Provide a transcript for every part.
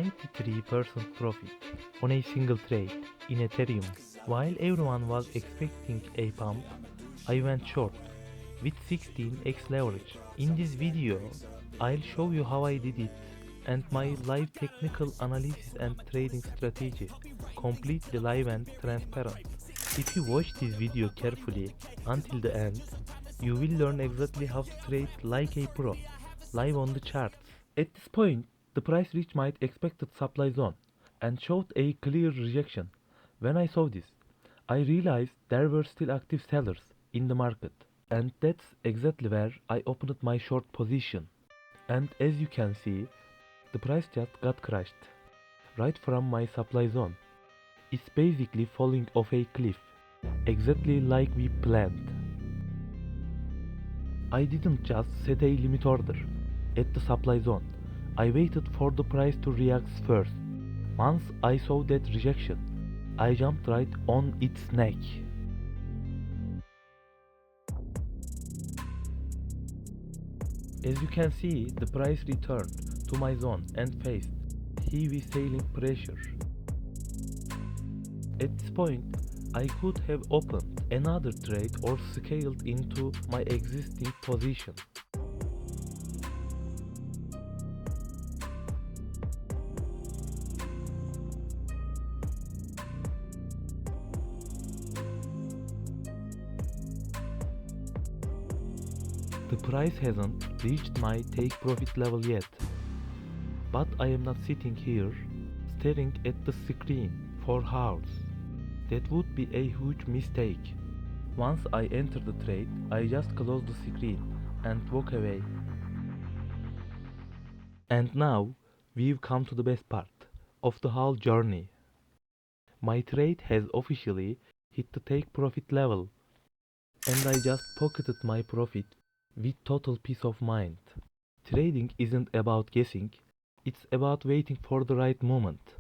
93% profit on a single trade in Ethereum. While everyone was expecting a pump, I went short with 16x leverage. In this video, I'll show you how I did it and my live technical analysis and trading strategy, completely live and transparent. If you watch this video carefully until the end, you will learn exactly how to trade like a pro, live on the charts. At this point, the price reached my expected supply zone and showed a clear rejection. When I saw this, I realized there were still active sellers in the market, and that's exactly where I opened my short position. And as you can see, the price just got crushed right from my supply zone. It's basically falling off a cliff, exactly like we planned. I didn't just set a limit order at the supply zone. I waited for the price to react first. Once I saw that rejection, I jumped right on its neck. As you can see, the price returned to my zone and faced heavy selling pressure. At this point, I could have opened another trade or scaled into my existing position. The price hasn't reached my take profit level yet, but I am not sitting here staring at the screen for hours. That would be a huge mistake. Once I enter the trade, I just close the screen and walk away. And now we've come to the best part of the whole journey. My trade has officially hit the take profit level, and I just pocketed my profit with total peace of mind. Trading isn't about guessing, it's about waiting for the right moment.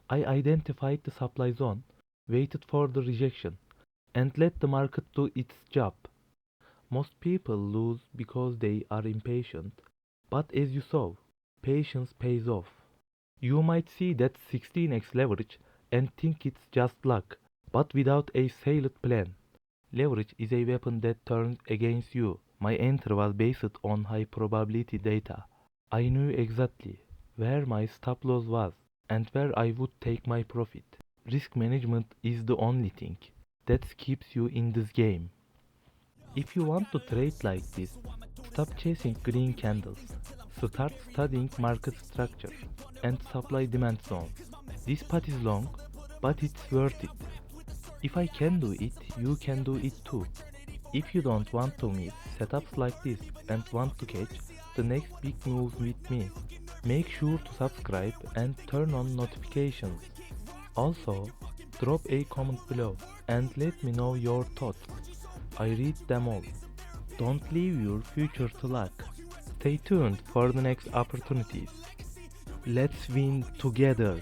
I identified the supply zone, waited for the rejection, and let the market do its job. Most people lose because they are impatient, but as you saw, patience pays off. You might see that 16x leverage and think it's just luck, but without a solid plan. Leverage is a weapon that turns against you. My entry was based on high probability data. I knew exactly where my stop loss was and where I would take my profit. Risk management is the only thing that keeps you in this game. If you want to trade like this, stop chasing green candles. Start studying market structure and supply demand zones. This path is long, but it's worth it. If I can do it, you can do it too. If you don't want to miss setups like this and want to catch the next big move with me, make sure to subscribe and turn on notifications. Also, drop a comment below and let me know your thoughts. I read them all. Don't leave your future to luck. Stay tuned for the next opportunities. Let's win together.